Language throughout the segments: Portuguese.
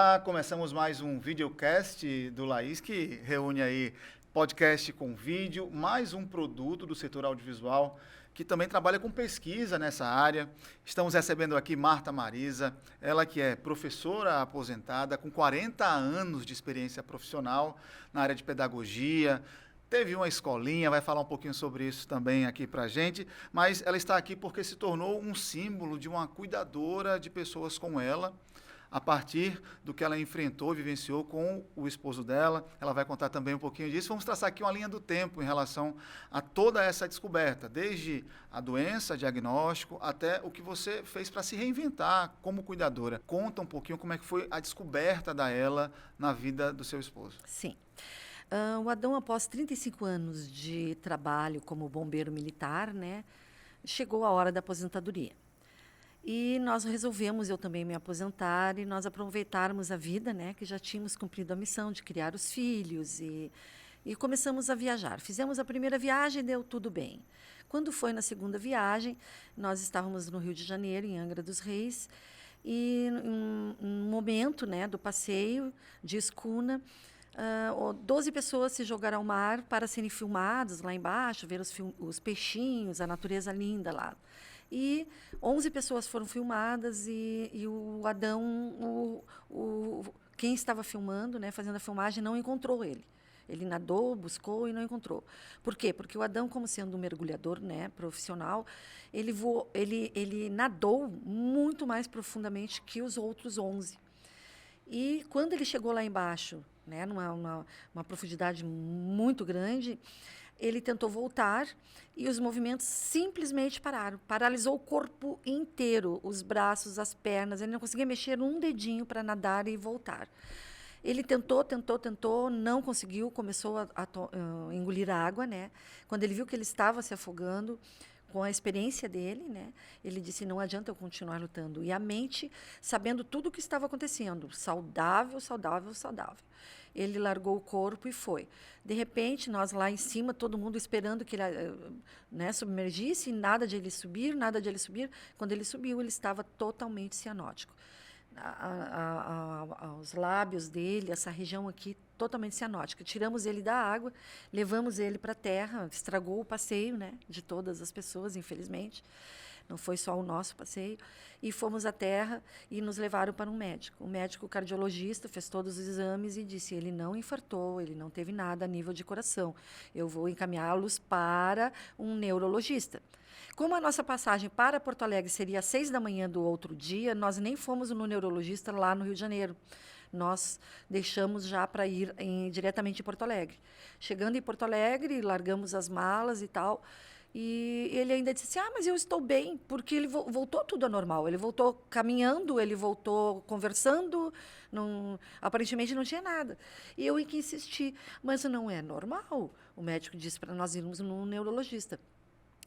Olá, começamos mais um videocast do Laís, que reúne aí podcast com vídeo, mais um produto do setor audiovisual, que também trabalha com pesquisa nessa área. Estamos recebendo aqui Marta Marisa, ela que é professora aposentada, com 40 anos de experiência profissional na área de pedagogia. Teve uma escolinha, vai falar um pouquinho sobre isso também aqui pra gente, mas ela está aqui porque se tornou um símbolo de uma cuidadora de pessoas como ela, a partir do que ela enfrentou, vivenciou com o esposo dela. Ela vai contar também um pouquinho disso. Vamos traçar aqui uma linha do tempo em relação a toda essa descoberta, desde a doença, diagnóstico, até o que você fez para se reinventar como cuidadora. Conta um pouquinho como é que foi a descoberta da ela na vida do seu esposo. Sim. O Adão, após 35 anos de trabalho como bombeiro militar, né, chegou a hora da aposentadoria. E nós resolvemos, eu também me aposentar, e nós aproveitarmos a vida, né, que já tínhamos cumprido a missão de criar os filhos, e começamos a viajar. Fizemos a primeira viagem, deu tudo bem. Quando foi na segunda viagem, nós estávamos no Rio de Janeiro, em Angra dos Reis, e um momento, né, do passeio de escuna, 12 pessoas se jogaram ao mar para serem filmadas lá embaixo, ver os peixinhos, a natureza linda lá. E 11 pessoas foram filmadas e o Adão, quem estava filmando, né, fazendo a filmagem, não encontrou ele. Ele nadou, buscou e não encontrou. Por quê? Porque o Adão, como sendo um mergulhador, né, profissional, ele nadou muito mais profundamente que os outros 11. E quando ele chegou lá embaixo, né, uma profundidade muito grande, ele tentou voltar e os movimentos simplesmente pararam. Paralisou o corpo inteiro, os braços, as pernas. Ele não conseguia mexer um dedinho para nadar e voltar. Ele tentou, não conseguiu, começou a engolir a água, né? Quando ele viu que ele estava se afogando, com a experiência dele, né, ele disse, não adianta eu continuar lutando. E a mente, sabendo tudo o que estava acontecendo, saudável. Ele largou o corpo e foi. De repente, nós lá em cima, todo mundo esperando que ele, né, submergisse, nada de ele subir. Quando ele subiu, ele estava totalmente cianótico. Os lábios dele, essa região aqui, totalmente cianótica. Tiramos ele da água, levamos ele para a terra, estragou o passeio, né, de todas as pessoas, infelizmente. Não foi só o nosso passeio. E fomos à terra e nos levaram para um médico. O médico cardiologista fez todos os exames e disse, ele não infartou, ele não teve nada a nível de coração. Eu vou encaminhá-los para um neurologista. Como a nossa passagem para Porto Alegre seria às 6 da manhã do outro dia, nós nem fomos no neurologista lá no Rio de Janeiro. Nós deixamos já para ir diretamente em Porto Alegre. Chegando em Porto Alegre, largamos as malas e tal, e ele ainda disse, mas eu estou bem, porque ele voltou tudo ao normal. Ele voltou caminhando, ele voltou conversando, aparentemente não tinha nada. E eu que insisti, mas não é normal. O médico disse para nós irmos no neurologista.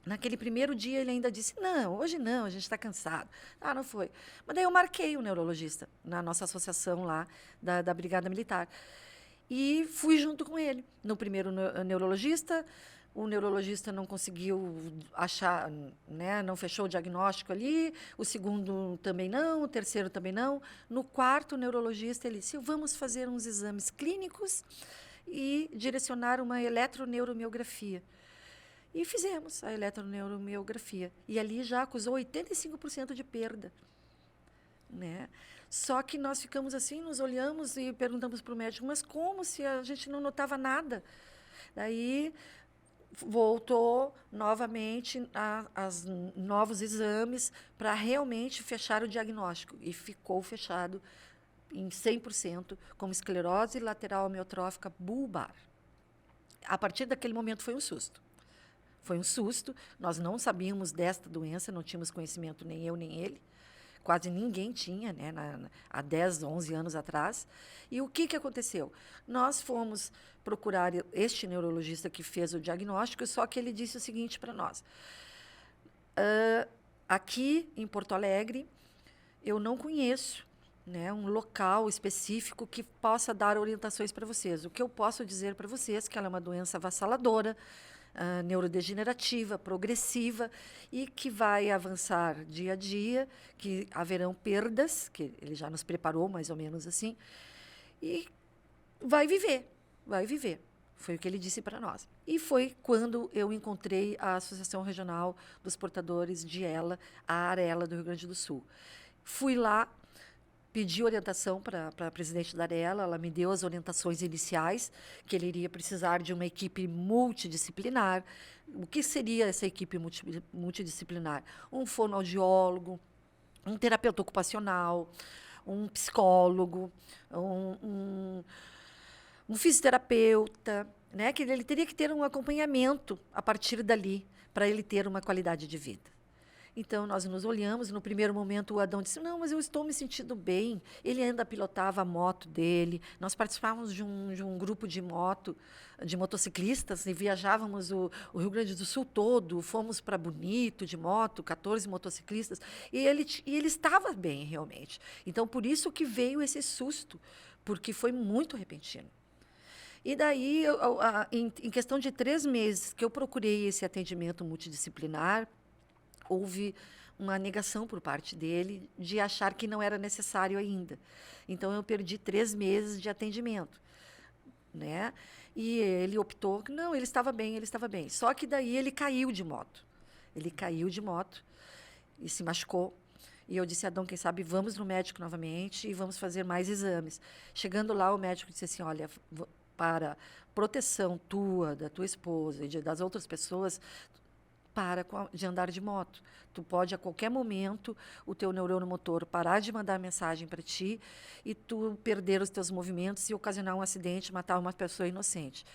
Naquele primeiro dia, ele ainda disse, não, hoje não, a gente está cansado. Não foi. Mas daí eu marquei o neurologista na nossa associação lá da Brigada Militar. E fui junto com ele. No primeiro neurologista, o neurologista não conseguiu achar, né, não fechou o diagnóstico ali, o segundo também não, o terceiro também não. No quarto neurologista, ele disse, vamos fazer uns exames clínicos e direcionar uma eletroneuromiografia. E fizemos a eletroneuromiografia. E ali já acusou 85% de perda. Né? Só que nós ficamos assim, nos olhamos e perguntamos para o médico, mas como se a gente não notava nada? Daí voltou novamente aos novos exames para realmente fechar o diagnóstico. E ficou fechado em 100% como esclerose lateral amiotrófica bulbar. A partir daquele momento foi um susto. Foi um susto, nós não sabíamos desta doença, não tínhamos conhecimento, nem eu, nem ele. Quase ninguém tinha, né, há 10, 11 anos atrás. E o que aconteceu? Nós fomos procurar este neurologista que fez o diagnóstico, só que ele disse o seguinte para nós. Aqui, em Porto Alegre, eu não conheço, né, um local específico que possa dar orientações para vocês. O que eu posso dizer para vocês é que ela é uma doença avassaladora, neurodegenerativa, progressiva, e que vai avançar dia a dia, que haverão perdas, que ele já nos preparou mais ou menos assim, e vai viver, vai viver. Foi o que ele disse para nós. E foi quando eu encontrei a Associação Regional dos Portadores de ELA, a Arela do Rio Grande do Sul. Fui lá, pedi orientação para a presidente da Arela, ela me deu as orientações iniciais, que ele iria precisar de uma equipe multidisciplinar. O que seria essa equipe multidisciplinar? Um fonoaudiólogo, um terapeuta ocupacional, um psicólogo, um fisioterapeuta, né? Que ele teria que ter um acompanhamento a partir dali para ele ter uma qualidade de vida. Então, nós nos olhamos, e no primeiro momento o Adão disse, não, mas eu estou me sentindo bem. Ele ainda pilotava a moto dele. Nós participávamos de um grupo de motociclistas, e viajávamos o Rio Grande do Sul todo, fomos para Bonito de moto, 14 motociclistas, e ele estava bem, realmente. Então, por isso que veio esse susto, porque foi muito repentino. E daí, em questão de 3 meses que eu procurei esse atendimento multidisciplinar, houve uma negação por parte dele de achar que não era necessário ainda. Então, eu perdi 3 meses de atendimento, né? E ele optou que não, ele estava bem, ele estava bem. Só que daí ele caiu de moto. Ele caiu de moto e se machucou. E eu disse, Adão, quem sabe vamos no médico novamente e vamos fazer mais exames. Chegando lá, o médico disse assim, olha, para proteção tua, da tua esposa e das outras pessoas, para de andar de moto. Tu pode, a qualquer momento, o teu neurônio motor parar de mandar mensagem para ti e tu perder os teus movimentos e ocasionar um acidente, matar uma pessoa inocente.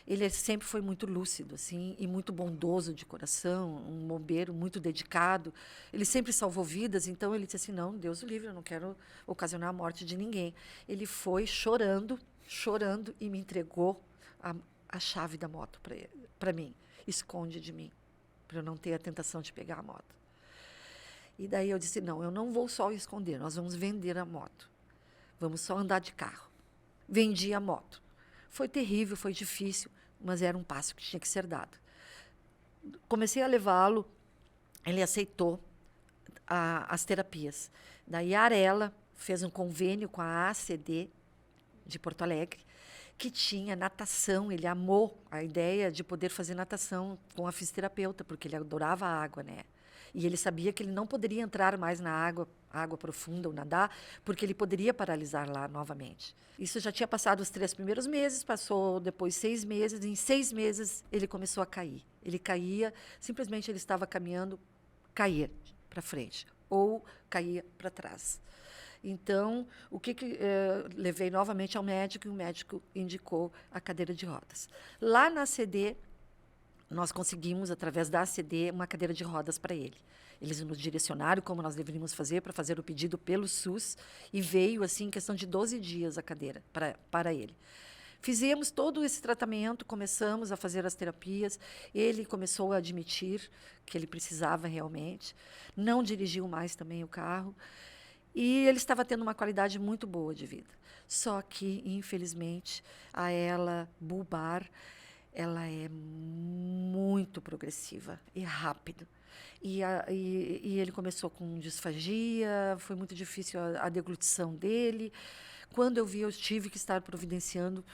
Ele sempre foi muito lúcido, assim, e muito bondoso de coração, um bombeiro muito dedicado. Ele sempre salvou vidas, então ele disse assim, não, Deus o livre, eu não quero ocasionar a morte de ninguém. Ele foi chorando, e me entregou a chave da moto para mim. Esconde de mim, para eu não ter a tentação de pegar a moto. E daí eu disse, não, eu não vou só esconder, nós vamos vender a moto. Vamos só andar de carro. Vendi a moto. Foi terrível, foi difícil, mas era um passo que tinha que ser dado. Comecei a levá-lo, ele aceitou as terapias. Daí a Arela fez um convênio com a ACD de Porto Alegre, que tinha natação, ele amou a ideia de poder fazer natação com a fisioterapeuta, porque ele adorava a água, né? E ele sabia que ele não poderia entrar mais na água profunda ou nadar, porque ele poderia paralisar lá novamente. Isso já tinha passado os 3 primeiros meses, passou depois 6 meses, e em 6 meses ele começou a cair. Ele caía, simplesmente ele estava caminhando, caía para frente, ou caía para trás. Então, levei novamente ao médico, e o médico indicou a cadeira de rodas. Lá na ACD, nós conseguimos, através da ACD, uma cadeira de rodas para ele. Eles nos direcionaram como nós deveríamos fazer para fazer o pedido pelo SUS, e veio, assim, em questão de 12 dias a cadeira para ele. Fizemos todo esse tratamento, começamos a fazer as terapias, ele começou a admitir que ele precisava realmente, não dirigiu mais também o carro, e ele estava tendo uma qualidade muito boa de vida. Só que, infelizmente, a ela bulbar, ela é muito progressiva e rápido. E ele começou com disfagia, foi muito difícil a deglutição dele. Quando eu vi, eu tive que estar providenciando,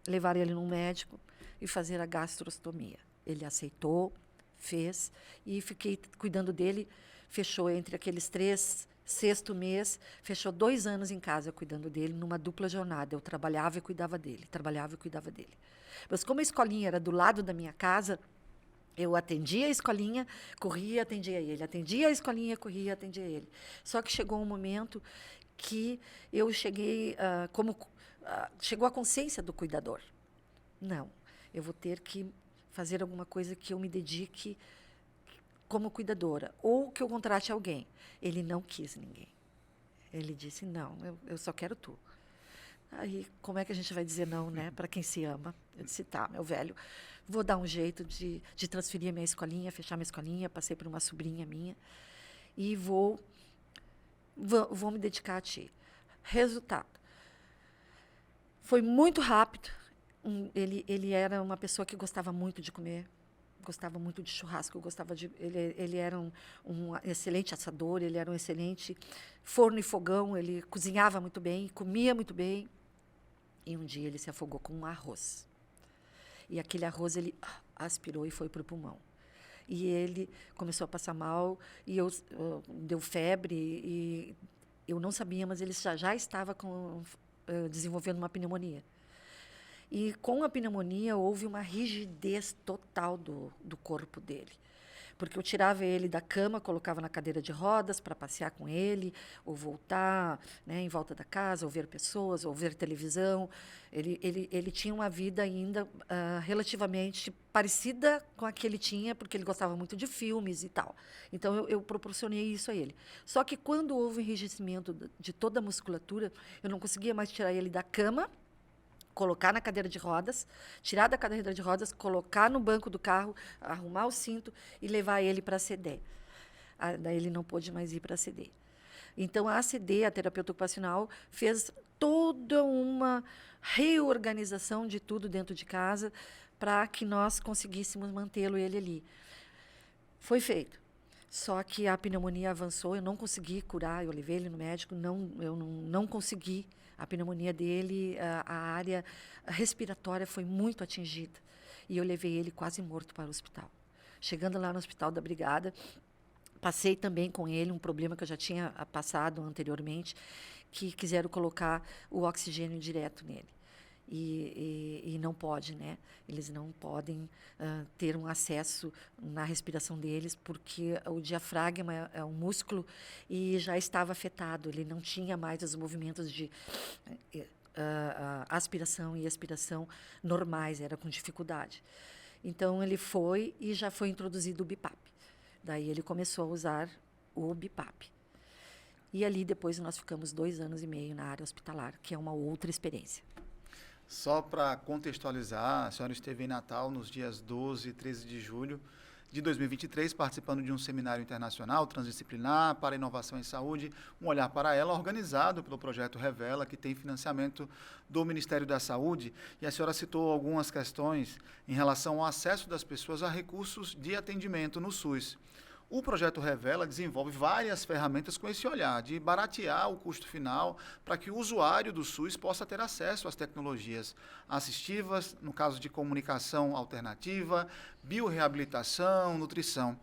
levar ele num médico e fazer a gastrostomia. Ele aceitou, fez, e fiquei cuidando dele. Fechou entre aqueles 3, 6º mês, fechou 2 anos em casa cuidando dele, numa dupla jornada. Eu trabalhava e cuidava dele, trabalhava e cuidava dele. Mas como a escolinha era do lado da minha casa, eu atendia a escolinha, corria e atendia ele. Atendia a escolinha, corria e atendia ele. Só que chegou um momento que eu cheguei, chegou a consciência do cuidador. Não, eu vou ter que fazer alguma coisa que eu me dedique como cuidadora, ou que eu contrate alguém. Ele não quis ninguém. Ele disse, não, eu só quero tu. Aí, como é que a gente vai dizer não, né, para quem se ama? Eu disse, tá, meu velho, vou dar um jeito de transferir a minha escolinha, fechar minha escolinha, passei por uma sobrinha minha, e vou me dedicar a ti. Resultado. Foi muito rápido. Ele era uma pessoa que gostava muito de comer, gostava muito de churrasco, ele era um excelente assador, ele era um excelente forno e fogão, ele cozinhava muito bem, comia muito bem. E um dia ele se afogou com um arroz. E aquele arroz ele aspirou e foi para o pulmão. E ele começou a passar mal, e deu febre, e eu não sabia, mas ele já estava desenvolvendo uma pneumonia. E com a pneumonia houve uma rigidez total do corpo dele. Porque eu tirava ele da cama, colocava na cadeira de rodas para passear com ele, ou voltar, né, em volta da casa, ou ver pessoas, ou ver televisão. Ele tinha uma vida ainda relativamente parecida com a que ele tinha, porque ele gostava muito de filmes e tal. Então, eu proporcionei isso a ele. Só que quando houve enrijecimento de toda a musculatura, eu não conseguia mais tirar ele da cama, colocar na cadeira de rodas, tirar da cadeira de rodas, colocar no banco do carro, arrumar o cinto e levar ele para a ACD. Daí ele não pôde mais ir para a ACD. Então, a ACD, a terapeuta ocupacional, fez toda uma reorganização de tudo dentro de casa para que nós conseguíssemos mantê-lo ele ali. Foi feito. Só que a pneumonia avançou, eu não consegui curar, eu levei ele no médico, eu não consegui. A pneumonia dele, a área respiratória foi muito atingida. E eu levei ele quase morto para o hospital. Chegando lá no hospital da Brigada, passei também com ele um problema que eu já tinha passado anteriormente, que quiseram colocar o oxigênio direto nele. E não pode, né? Eles não podem ter um acesso na respiração deles, porque o diafragma é um músculo e já estava afetado. Ele não tinha mais os movimentos de aspiração e expiração normais, era com dificuldade. Então, ele foi e já foi introduzido o BiPAP. Daí, ele começou a usar o BiPAP. E ali, depois, nós ficamos 2 anos e meio na área hospitalar, que é uma outra experiência. Só para contextualizar, a senhora esteve em Natal nos dias 12 e 13 de julho de 2023, participando de um seminário internacional transdisciplinar para inovação em saúde, um olhar para ela, organizado pelo projeto Revela, que tem financiamento do Ministério da Saúde. E a senhora citou algumas questões em relação ao acesso das pessoas a recursos de atendimento no SUS. O projeto Revela desenvolve várias ferramentas com esse olhar de baratear o custo final para que o usuário do SUS possa ter acesso às tecnologias assistivas, no caso de comunicação alternativa, bioreabilitação, nutrição.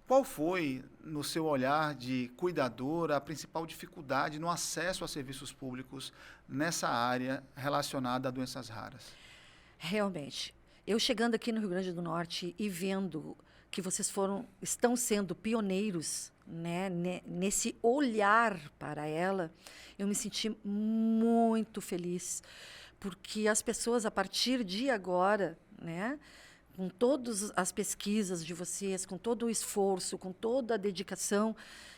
Qual foi, no seu olhar de cuidadora, a principal dificuldade no acesso a serviços públicos nessa área relacionada a doenças raras? Realmente, eu chegando aqui no Rio Grande do Norte e vendo que vocês estão sendo pioneiros, né, nesse olhar para ela, eu me senti muito feliz, porque as pessoas, a partir de agora, né, com todas as pesquisas de vocês, com todo o esforço, com toda a dedicação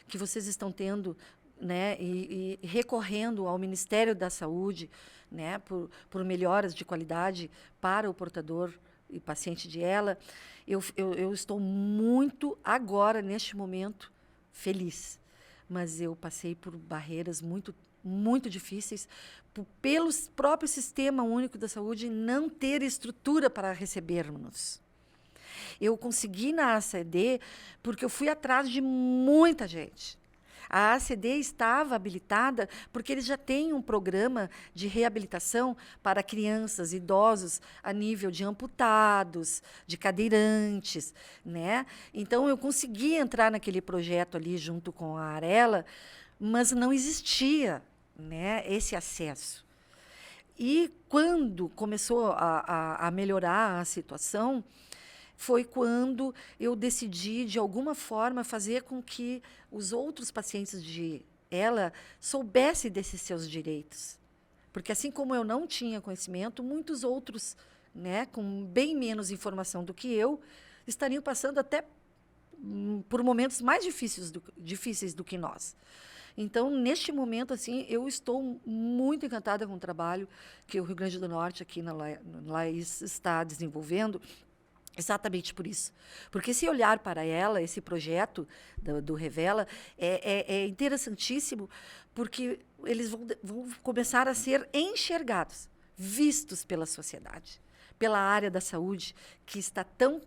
que vocês estão tendo, né, e recorrendo ao Ministério da Saúde, né, por melhoras de qualidade para o portador e paciente de ela, eu estou muito, agora, neste momento, feliz. Mas eu passei por barreiras muito, muito difíceis, pelo próprio Sistema Único da Saúde não ter estrutura para recebermos. Eu consegui na ACD porque eu fui atrás de muita gente. A ACD estava habilitada porque eles já têm um programa de reabilitação para crianças, idosos, a nível de amputados, de cadeirantes, né? Então, eu consegui entrar naquele projeto ali junto com a Arela, mas não existia, né, esse acesso. E quando começou a melhorar a situação, foi quando eu decidi, de alguma forma, fazer com que os outros pacientes de ela soubessem desses seus direitos. Porque, assim como eu não tinha conhecimento, muitos outros, né, com bem menos informação do que eu, estariam passando até por momentos mais difíceis do que nós. Então, neste momento, assim, eu estou muito encantada com o trabalho que o Rio Grande do Norte, aqui na LAIS, está desenvolvendo. Exatamente por isso. Porque esse olhar para ela, esse projeto do Revela, é interessantíssimo, porque eles vão começar a ser enxergados, vistos pela sociedade, pela área da saúde, que está tão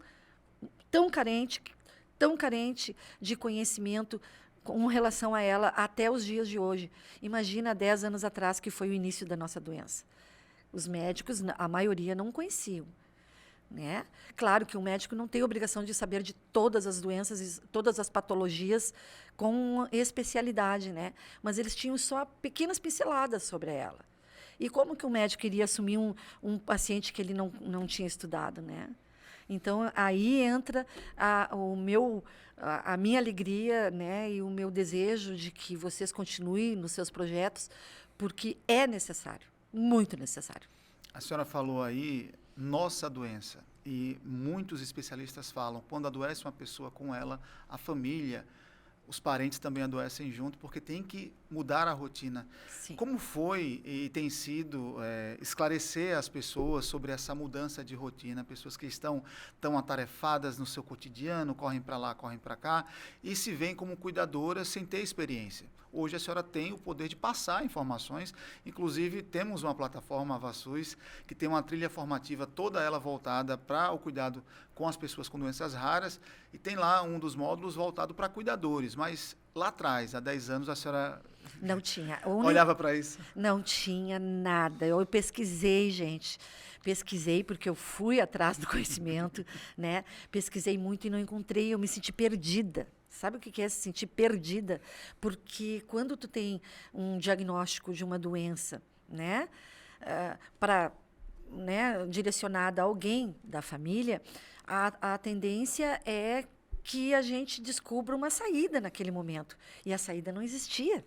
tão carente de conhecimento com relação a ela até os dias de hoje. Imagina 10 anos atrás, que foi o início da nossa doença. Os médicos, a maioria, não conheciam. Né? Claro que o médico não tem obrigação de saber de todas as doenças, todas as patologias com especialidade, né? Mas eles tinham só pequenas pinceladas sobre ela. E como que o médico iria assumir um paciente que ele não tinha estudado, né? Então, aí entra a minha alegria, né, e o meu desejo de que vocês continuem nos seus projetos, porque é necessário, muito necessário. A senhora falou aí, nossa doença, e muitos especialistas falam, quando adoece uma pessoa com ela, a família, os parentes também adoecem junto, porque tem que mudar a rotina. Sim. Como foi e tem sido esclarecer as pessoas sobre essa mudança de rotina, pessoas que estão tão atarefadas no seu cotidiano, correm para lá, correm para cá, e se veem como cuidadoras sem ter experiência. Hoje a senhora tem o poder de passar informações, inclusive temos uma plataforma, a Vassus, que tem uma trilha formativa toda ela voltada para o cuidado com as pessoas com doenças raras, e tem lá um dos módulos voltado para cuidadores, mas lá atrás, há 10 anos, a senhora não tinha. Olhava para isso? Não tinha nada. Eu pesquisei, gente. Pesquisei porque eu fui atrás do conhecimento, né? Pesquisei muito e não encontrei, eu me senti perdida. Sabe o que é se sentir perdida? Porque quando tu tem um diagnóstico de uma doença, né, direcionada a alguém da família, a tendência é que a gente descubra uma saída naquele momento. E a saída não existia.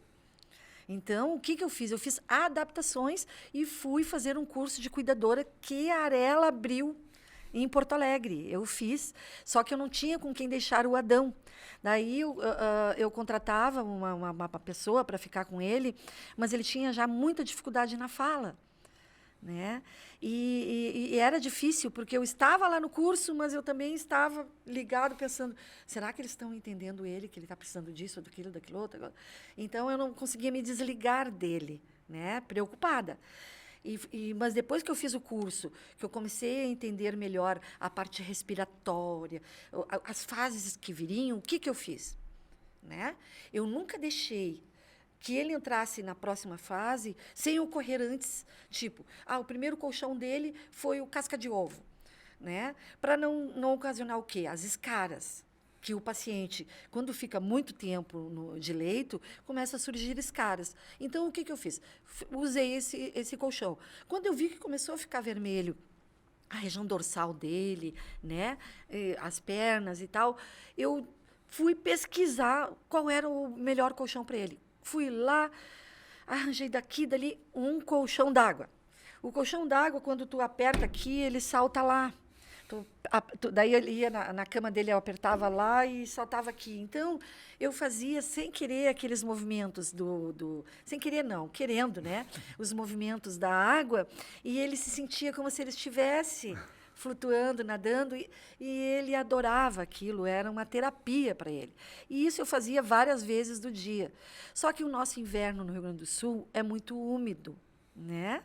Então, o que eu fiz? Eu fiz adaptações e fui fazer um curso de cuidadora que a Arela abriu em Porto Alegre. Eu fiz, só que eu não tinha com quem deixar o Adão. Daí eu contratava uma pessoa para ficar com ele, mas ele tinha já muita dificuldade na fala. Né? E era difícil, porque eu estava lá no curso, mas eu também estava ligado, pensando, será que eles estão entendendo ele, que ele está precisando disso, daquilo outro? Então, eu não conseguia me desligar dele, né? Preocupada. Mas depois que eu fiz o curso, que eu comecei a entender melhor a parte respiratória, as fases que viriam, o que eu fiz? Né? Eu nunca deixei que ele entrasse na próxima fase sem ocorrer antes. Tipo, o primeiro colchão dele foi o casca de ovo, né? Para não ocasionar o quê? As escaras. Que o paciente, quando fica muito tempo de leito, começa a surgir escaras. Então, o que eu fiz? Usei esse colchão. Quando eu vi que começou a ficar vermelho, a região dorsal dele, né? As pernas e tal, eu fui pesquisar qual era o melhor colchão para ele. Fui lá, arranjei daqui, dali, um colchão d'água. O colchão d'água, quando tu aperta aqui, ele salta lá. Daí ele ia na cama dele, eu apertava lá e saltava aqui. Então, eu fazia sem querer aqueles movimentos sem querer não, querendo, né? Os movimentos da água, e ele se sentia como se ele estivesse flutuando, nadando, e ele adorava aquilo, era uma terapia para ele. E isso eu fazia várias vezes do dia. Só que o nosso inverno no Rio Grande do Sul é muito úmido, né?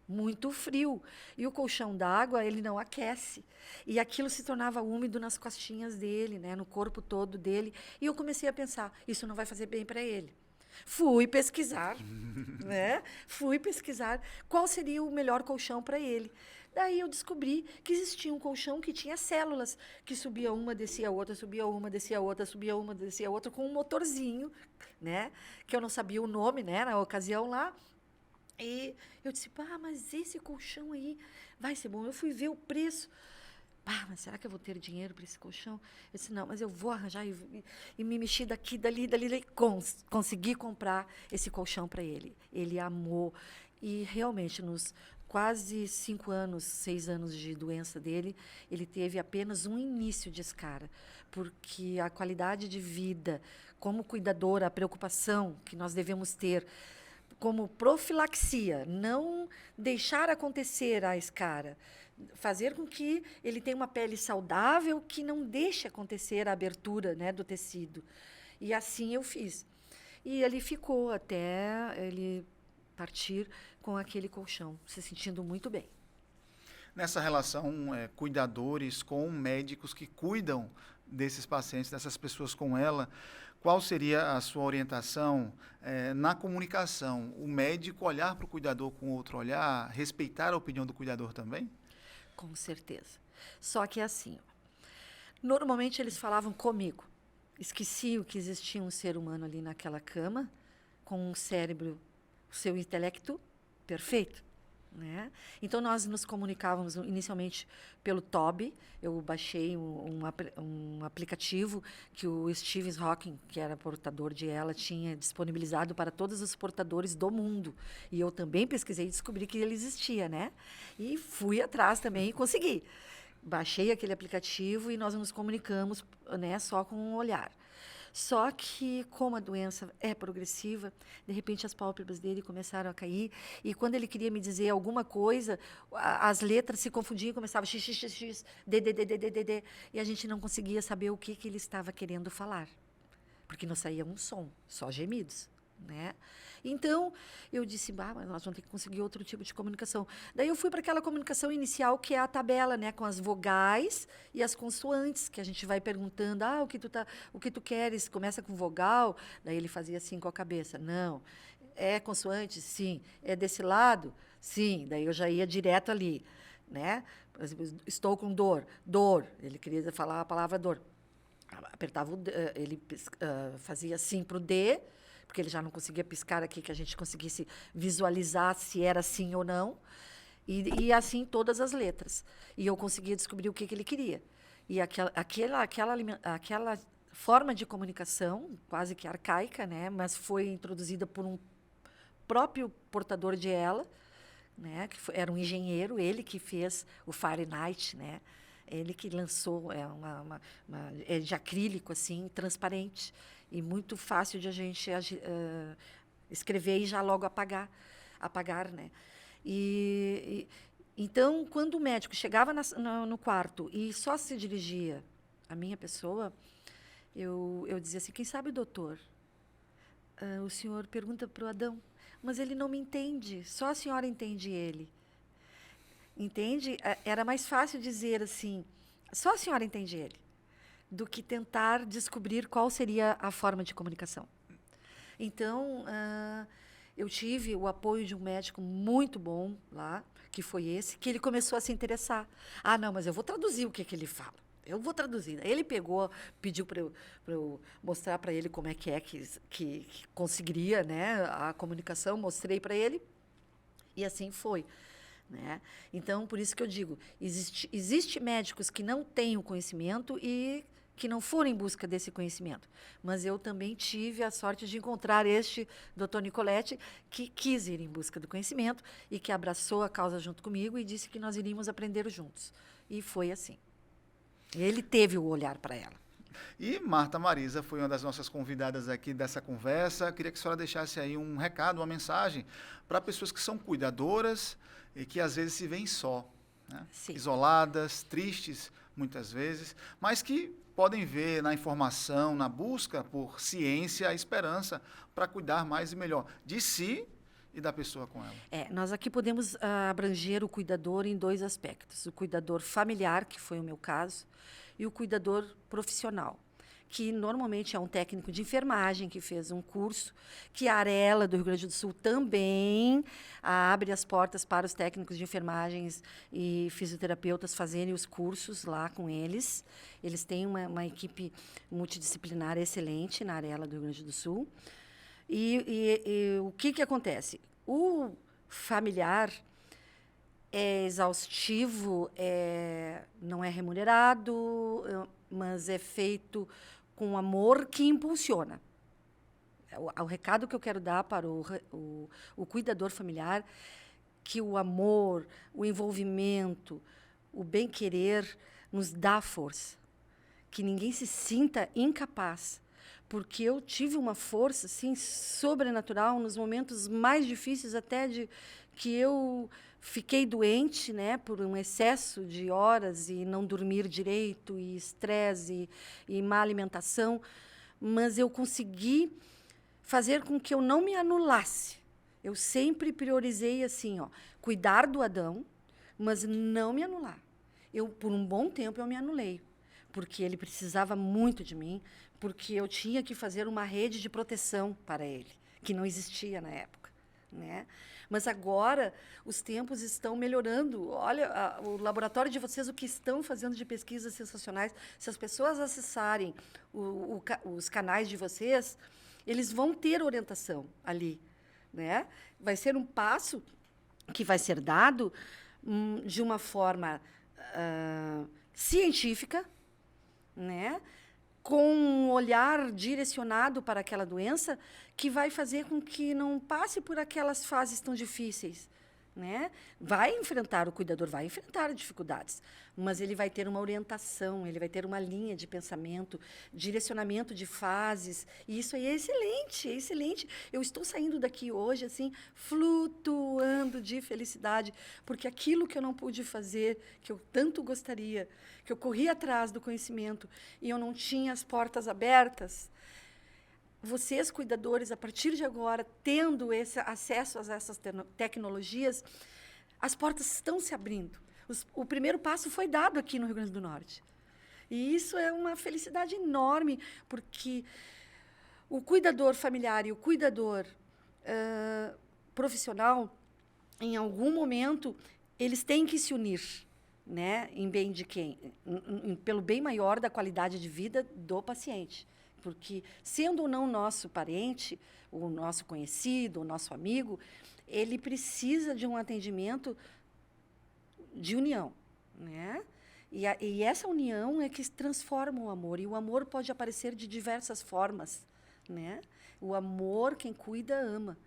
Muito frio. E o colchão d'água, ele não aquece. E aquilo se tornava úmido nas costinhas dele, né? No corpo todo dele. E eu comecei a pensar, isso não vai fazer bem para ele. Fui pesquisar, né? Fui pesquisar qual seria o melhor colchão para ele. Daí eu descobri que existia um colchão que tinha células, que subia uma, descia outra, subia uma, descia outra, subia uma, descia outra, com um motorzinho, né? Que eu não sabia o nome, né? Na ocasião lá. E eu disse, mas esse colchão aí vai ser bom. Eu fui ver o preço. Mas será que eu vou ter dinheiro para esse colchão? Eu disse, não, mas eu vou arranjar. E me mexi daqui, dali. Consegui comprar esse colchão para ele. Ele amou. E realmente, nos quase 5 anos, 6 anos de doença dele, ele teve apenas um início de escara. Porque a qualidade de vida, como cuidadora, a preocupação que nós devemos ter, como profilaxia, não deixar acontecer a escara, fazer com que ele tenha uma pele saudável que não deixe acontecer a abertura, né, do tecido. E assim eu fiz. E ele ficou até ele partir com aquele colchão, se sentindo muito bem. nessa relação cuidadores com médicos que cuidam desses pacientes, dessas pessoas com ela, qual seria a sua orientação na comunicação? O médico olhar para o cuidador com outro olhar, respeitar a opinião do cuidador também? Com certeza. Só que é assim, ó, normalmente eles falavam comigo, esqueciam que existia um ser humano ali naquela cama, com um cérebro, o seu intelecto perfeito. Né? Então, nós nos comunicávamos inicialmente pelo Toby. Eu baixei um aplicativo que o Stephen Hawking, que era portador de ela, tinha disponibilizado para todos os portadores do mundo. E eu também pesquisei e descobri que ele existia. Né? E fui atrás também e consegui. Baixei aquele aplicativo e nós nos comunicamos, né, só com um olhar. Só que, como a doença é progressiva, de repente as pálpebras dele começaram a cair, e quando ele queria me dizer alguma coisa, as letras se confundiam, começava x, x, x, x, d, d, d, d, d, d, d, e a gente não conseguia saber o que ele estava querendo falar, porque não saía um som, só gemidos. Né? Então, eu disse, mas nós vamos ter que conseguir outro tipo de comunicação. Daí eu fui para aquela comunicação inicial, que é a tabela, né, com as vogais e as consoantes, que a gente vai perguntando, o que tu queres? Começa com vogal, daí ele fazia assim com a cabeça, não. É consoante? Sim. É desse lado? Sim. Daí eu já ia direto ali. Né? Por exemplo, estou com dor. Dor. Ele queria falar a palavra dor. Apertava ele fazia assim para o D, porque ele já não conseguia piscar aqui, que a gente conseguisse visualizar se era sim ou não, e assim todas as letras. E eu conseguia descobrir o que ele queria. E aquela forma de comunicação, quase que arcaica, né, mas foi introduzida por um próprio portador de ela, né, era um engenheiro, ele que fez o Fahrenheit, né, ele que lançou é de acrílico, assim, transparente, e muito fácil de a gente escrever e já logo apagar, né? Então, quando o médico chegava no quarto e só se dirigia à minha pessoa, eu dizia assim, quem sabe, doutor, o senhor pergunta para o Adão, mas ele não me entende, só a senhora entende ele. Entende? Era mais fácil dizer assim, só a senhora entende ele, do que tentar descobrir qual seria a forma de comunicação. Então, eu tive o apoio de um médico muito bom lá, que foi esse, que ele começou a se interessar. Não, mas eu vou traduzir o que ele fala. Eu vou traduzir. Ele pediu para eu mostrar para ele como é que conseguiria, né, a comunicação, mostrei para ele, e assim foi. Né? Então, por isso que eu digo, existe médicos que não têm o conhecimento e que não foram em busca desse conhecimento. Mas eu também tive a sorte de encontrar este Dr. Nicoletti, que quis ir em busca do conhecimento e que abraçou a causa junto comigo e disse que nós iríamos aprender juntos. E foi assim. Ele teve o olhar para ela. E Marta Marisa foi uma das nossas convidadas aqui dessa conversa. Queria que a senhora deixasse aí um recado, uma mensagem para pessoas que são cuidadoras e que às vezes se veem só, né? Isoladas, tristes muitas vezes, mas que podem ver na informação, na busca por ciência, a esperança para cuidar mais e melhor de si e da pessoa com ela. Nós aqui podemos abranger o cuidador em dois aspectos. O cuidador familiar, que foi o meu caso, e o cuidador profissional, que normalmente é um técnico de enfermagem que fez um curso, que a Arela do Rio Grande do Sul também abre as portas para os técnicos de enfermagens e fisioterapeutas fazerem os cursos lá com eles. Eles têm uma equipe multidisciplinar excelente na Arela do Rio Grande do Sul. E o que acontece? O familiar é exaustivo, não é remunerado, mas é feito com amor que impulsiona. O recado que eu quero dar para o cuidador familiar, que o amor, o envolvimento, o bem-querer nos dá força. Que ninguém se sinta incapaz, porque eu tive uma força assim, sobrenatural nos momentos mais difíceis, até de que eu fiquei doente, né, por um excesso de horas e não dormir direito, e estresse e má alimentação, mas eu consegui fazer com que eu não me anulasse. Eu sempre priorizei assim, cuidar do Adão, mas não me anular. Por um bom tempo, eu me anulei, porque ele precisava muito de mim, porque eu tinha que fazer uma rede de proteção para ele, que não existia na época, né? Mas agora os tempos estão melhorando. Olha, o laboratório de vocês, o que estão fazendo de pesquisas sensacionais. Se as pessoas acessarem os canais de vocês, eles vão ter orientação ali, né? Vai ser um passo que vai ser dado de uma forma científica, né? Com um olhar direcionado para aquela doença, que vai fazer com que não passe por aquelas fases tão difíceis, né? O cuidador vai enfrentar dificuldades, mas ele vai ter uma orientação, ele vai ter uma linha de pensamento, direcionamento de fases, e isso aí é excelente, é excelente. Eu estou saindo daqui hoje, assim, flutuando de felicidade, porque aquilo que eu não pude fazer, que eu tanto gostaria, que eu corri atrás do conhecimento e eu não tinha as portas abertas, vocês, cuidadores, a partir de agora, tendo esse acesso a essas tecnologias, as portas estão se abrindo. O primeiro passo foi dado aqui no Rio Grande do Norte. E isso é uma felicidade enorme, porque o cuidador familiar e o cuidador profissional, em algum momento, eles têm que se unir, né? Em bem de quem? Pelo bem maior da qualidade de vida do paciente. Porque, sendo ou não nosso parente, o nosso conhecido, o nosso amigo, ele precisa de um atendimento de união, né? E essa união é que transforma o amor. E o amor pode aparecer de diversas formas, né? O amor, quem cuida, ama.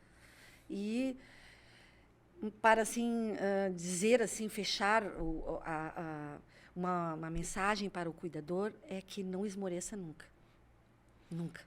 E, para assim, dizer assim, fechar uma mensagem para o cuidador, é que não esmoreça nunca. Nunca.